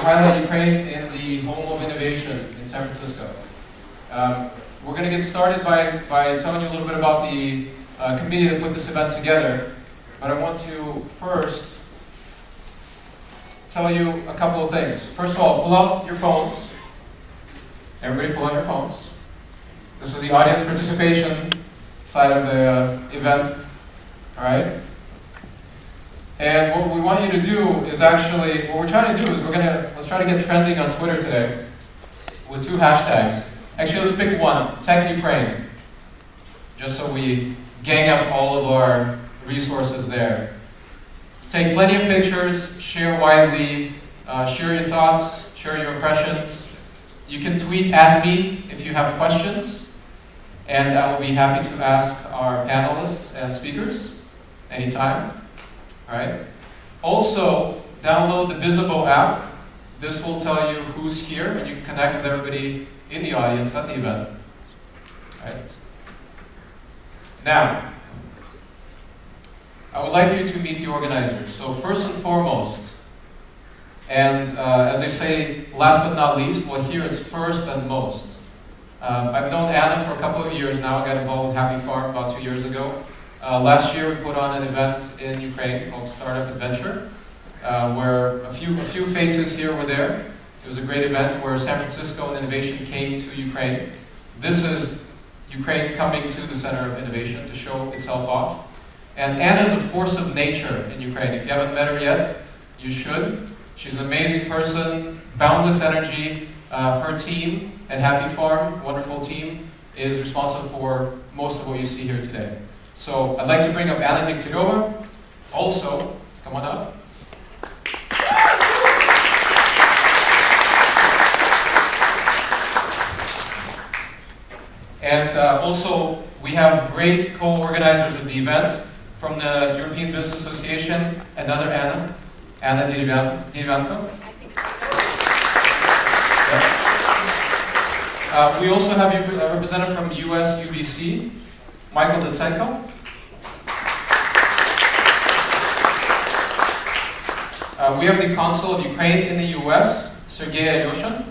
highlight Ukraine in the home of innovation in San Francisco. We're going to get started by telling you a little bit about the committee that put this event together, but I want to first tell you a couple of things. First of all, pull out your phones. Everybody pull out your phones. This is the audience participation side of the event, all right? And what we want you to do is actually, what we're trying to do is let's try to get trending on Twitter today with 2 hashtags. Actually, let's pick one, Tech Ukraine, just so we gang up all of our resources there. Take plenty of pictures, share widely, share your thoughts, share your impressions. You can tweet at me if you have questions, and I will be happy to ask our panelists and speakers anytime. All right. Also, download the Visible app. This will tell you who's here, and you can connect with everybody in the audience at the event. All right. Now, I would like you to meet the organizers. So first and foremost, and as they say, last but not least, well, here it's first and most. I've known Anna for a couple of years now. I got involved with Happy Farm about 2 years ago. Last year we put on an event in Ukraine called Startup Adventure, where a few faces here were there. It was a great event where San Francisco and innovation came to Ukraine. This is Ukraine coming to the center of innovation to show itself off. And Anna's a force of nature in Ukraine. If you haven't met her yet, you should. She's an amazing person, boundless energy. Her team at Happy Farm, wonderful team, is responsible for most of what you see here today. So I'd like to bring up Anna Degtereva. Also, come on up. And also, we have great co-organizers of the event from the European Business Association, another Anna Derevyanko. We also have a representative from US UBC, Michael Degtereva. We have the Consulate of Ukraine in the US, Sergei Alyoshin.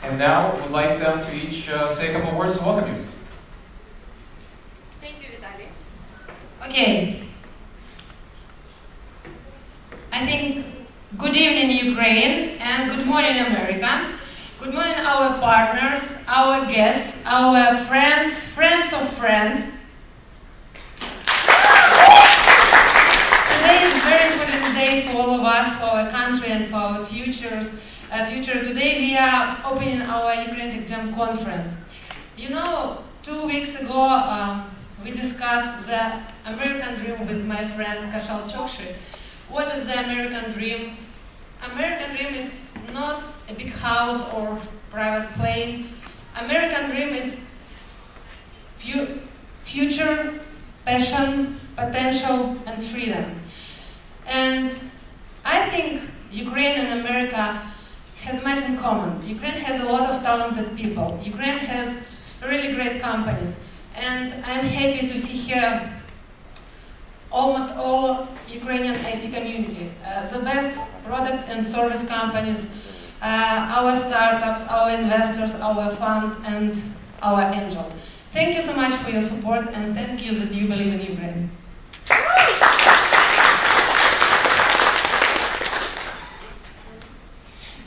And now we'd like them to each say a couple of words to welcome you. Thank you, Vitaly. Okay. I think good evening, Ukraine, and good morning, America. Good morning, our partners, our guests, our friends, friends of friends. Today is a very important day for all of us, for our country, and for our future. Today we are opening our Ukraine Tech Jam conference. You know, 2 weeks ago we discussed the American dream with my friend Kashal Chokshi. What is the American dream? American dream is not a big house or private plane. American dream is future, passion, potential, and freedom. And I think Ukraine and America has much in common. Ukraine has a lot of talented people. Ukraine has really great companies. And I'm happy to see here almost all Ukrainian IT community. The best product and service companies, our startups, our investors, our fund, and our angels. Thank you so much for your support, and thank you that you believe in Ukraine.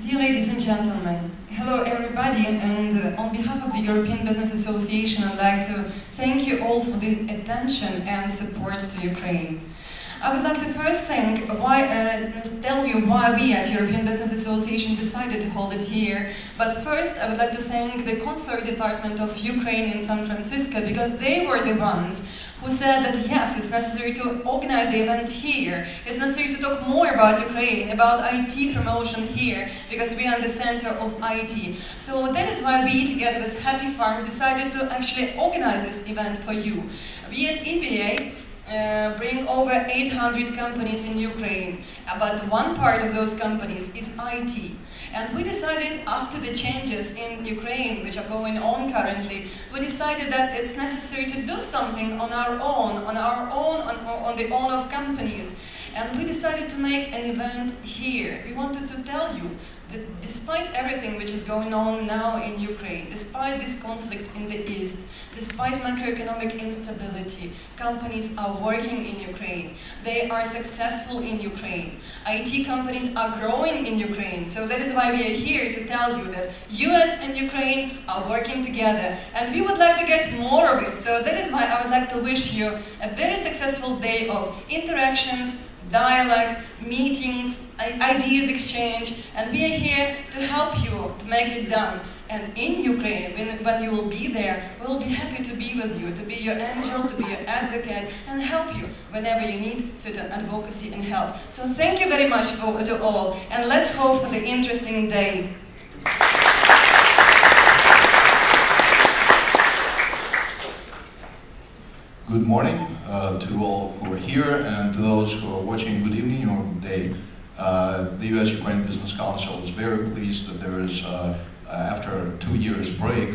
Dear ladies and gentlemen, hello everybody, and on behalf of the European Business Association, I'd like to thank you all for the attention and support to Ukraine. I would like to first tell you why we at European Business Association decided to hold it here. But first, I would like to thank the Consulate Department of Ukraine in San Francisco, because they were the ones who said that yes, it's necessary to organize the event here. It's necessary to talk more about Ukraine, about IT promotion here, because we are in the center of IT. So that is why we, together with Happy Farm, decided to actually organize this event for you. We at EBA bring over 800 companies in Ukraine, but one part of those companies is IT. And we decided, after the changes in Ukraine, which are going on currently, we decided that it's necessary to do something on our own, on the own of companies. And we decided to make an event here. We wanted to tell you that despite everything which is going on now in Ukraine, despite this conflict in the East, despite macroeconomic instability, companies are working in Ukraine. They are successful in Ukraine. IT companies are growing in Ukraine. So that is why we are here to tell you that US and Ukraine are working together. And we would like to get more of it. So that is why I would like to wish you a very successful day of interactions, dialogue, meetings, ideas exchange, and we are here to help you to make it done. And in Ukraine, when you will be there, we will be happy to be with you, to be your angel, to be your advocate, and help you whenever you need certain advocacy and help. So thank you very much to all, and let's hope for the interesting day. Good morning to all who are here, and to those who are watching, good evening or good day. The US-Ukraine Business Council is very pleased that there is, after 2 years break,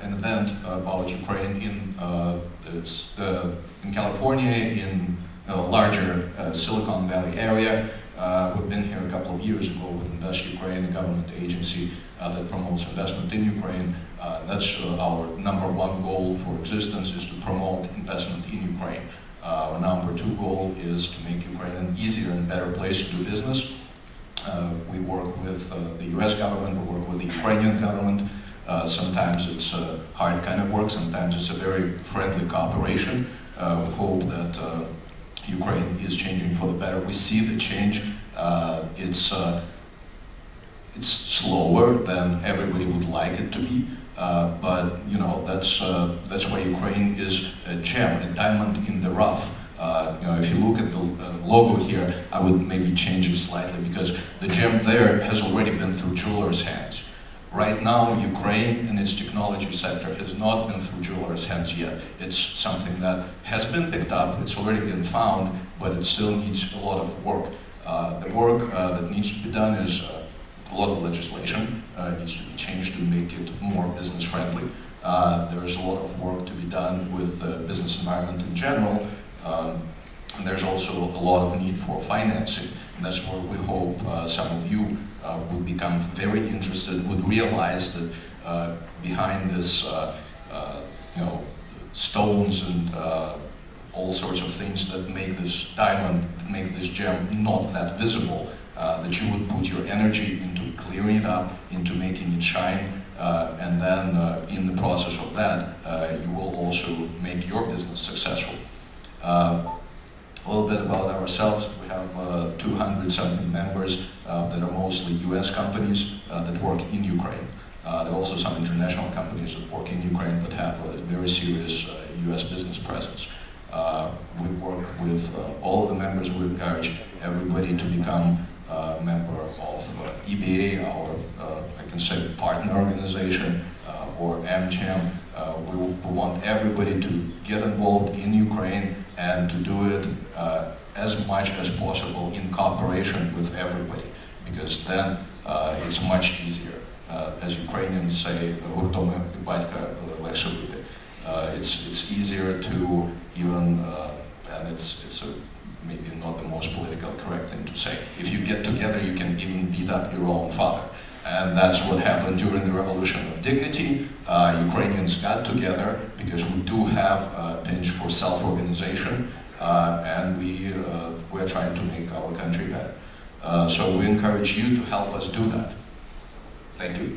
an event about Ukraine in California, in a larger Silicon Valley area. We've been here a couple of years ago with Invest Ukraine, a government agency that promotes investment in Ukraine. That's our #1 goal for existence, is to promote investment in Ukraine. Our #2 goal is to make Ukraine an easier and better place to do business. We work with the US government, we work with the Ukrainian government. Sometimes it's hard kind of work, sometimes it's a very friendly cooperation. We hope that Ukraine is changing for the better. We see the change. It's slower than everybody would like it to be, but you know, that's why Ukraine is a gem, a diamond in the rough. If you look at the logo here, I would maybe change it slightly, because the gem there has already been through jewelers' hands. Right now, Ukraine and its technology sector has not been through jewelers' hands yet. It's something that has been picked up, it's already been found, but it still needs a lot of work. The work that needs to be done is a lot of legislation needs to be changed to make it more business-friendly. There is a lot of work to be done with the business environment in general, and there's also a lot of need for financing. And that's where we hope some of you would become very interested, would realize that behind this, stones and all sorts of things that make this diamond, that make this gem not that visible, that you would put your energy into clearing it up, into making it shine, and then in the process of that, you will also make your business successful. A little bit about ourselves. We have 200-something members that are mostly US companies that work in Ukraine. There are also some international companies that work in Ukraine but have a very serious US business presence. We work with all of the members. We encourage everybody to become a member of EBA, our, I can say, partner organization, or AmCham. We want everybody to get involved in Ukraine and to do it as much as possible in cooperation with everybody, because then it's much easier. As Ukrainians say, it's easier to even, and it's maybe not the most politically correct thing to say, if you get together you can even beat up your own father. And that's what happened during the Revolution of Dignity. Ukrainians got together because we do have a pinch for self-organization, and we're trying to make our country better. So we encourage you to help us do that. Thank you.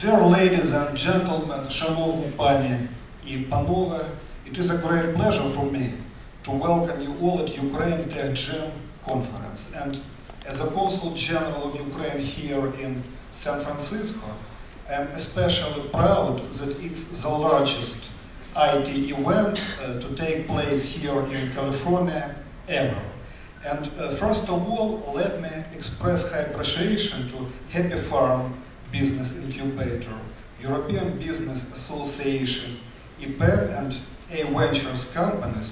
Dear ladies and gentlemen, шановні пані і панове, it is a great pleasure for me to welcome you all at Ukraine Tech Gem Conference. And as a Consul General of Ukraine here in San Francisco, I'm especially proud that it's the largest IT event to take place here in California ever. And first of all, let me express high appreciation to Happy Farm Business Incubator, European Business Association, IPEM and A-Ventures companies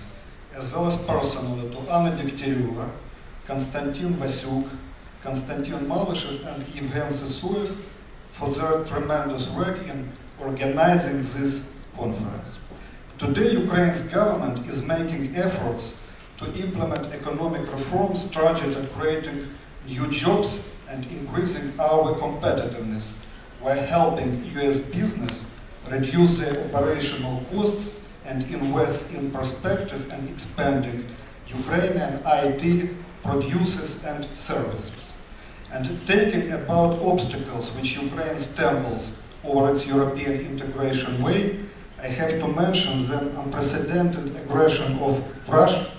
as well as personally to Anna Degtereva, Konstantin Vasyuk, Konstantin Malyshev and Evgen Sysoev for their tremendous work in organizing this conference. Today, Ukraine's government is making efforts to implement economic reforms targeted at creating new jobs and increasing our competitiveness while helping US business reduce their operational costs and invest in perspective and expanding Ukrainian IT producers and services. And taking about obstacles which Ukraine stumbles over its European integration way, I have to mention the unprecedented aggression of Russia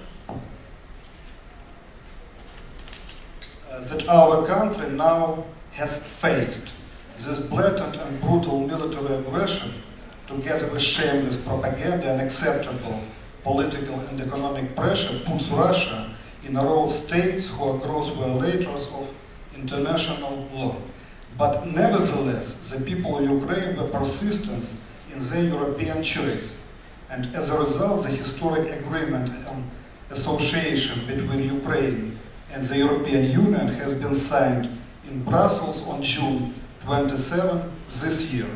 that our country now has faced. This blatant and brutal military aggression, together with shameless propaganda and unacceptable political and economic pressure, puts Russia in a row of states who are gross violators of international law. But nevertheless, the people of Ukraine were persistent in their European choice. And as a result, the historic agreement on association between Ukraine and the European Union has been signed in Brussels on June 27 this year.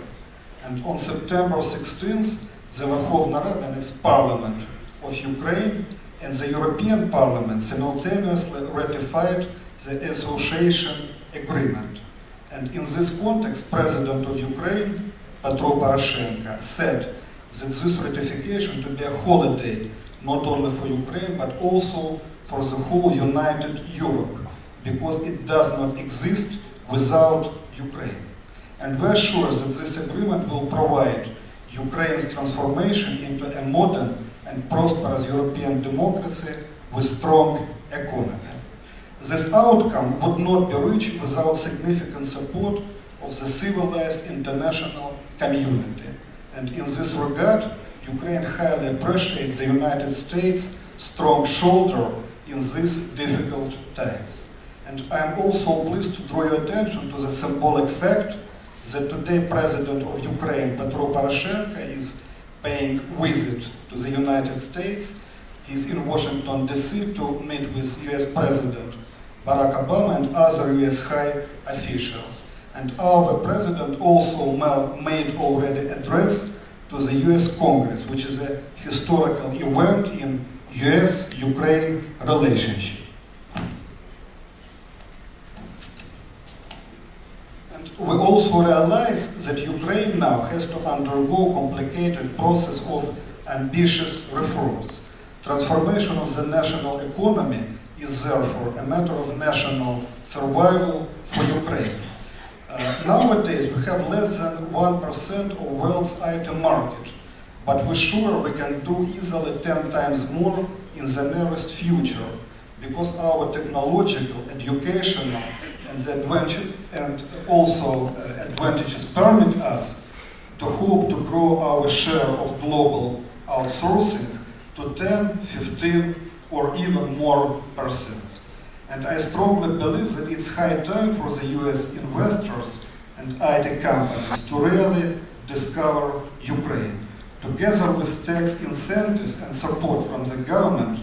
And on September 16th, the Verkhovna Rada and its Parliament of Ukraine and the European Parliament simultaneously ratified the association agreement. And in this context, President of Ukraine, Petro Poroshenko, said that this ratification to be a holiday not only for Ukraine but also for the whole united Europe, because it does not exist without Ukraine. And we're sure that this agreement will provide Ukraine's transformation into a modern and prosperous European democracy with strong economy. This outcome would not be reached without significant support of the civilized international community. And in this regard, Ukraine highly appreciates the United States' strong shoulder in these difficult times. And I am also pleased to draw your attention to the symbolic fact that today President of Ukraine, Petro Poroshenko, is paying visit to the United States. He is in Washington, D.C. to meet with US President Barack Obama and other US high officials. And our President also made already address to the US Congress, which is a historical event in US-Ukraine relationship. And we also realize that Ukraine now has to undergo complicated process of ambitious reforms. Transformation of the national economy is therefore a matter of national survival for Ukraine. Nowadays, we have less than 1% of world's IT market, but we're sure we can do easily 10 times more in the nearest future, because our technological, educational, and the advantages, and also advantages permit us to hope to grow our share of global outsourcing to 10, 15, or even more %. And I strongly believe that it's high time for the US investors and IT companies to really discover Ukraine. Together with tax incentives and support from the government,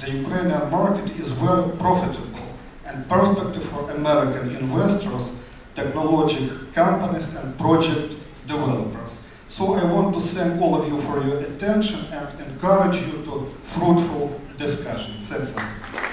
the Ukrainian market is very profitable and perspective for American investors, technology companies, and project developers. So I want to thank all of you for your attention and encourage you to fruitful discussion. Thanks a lot.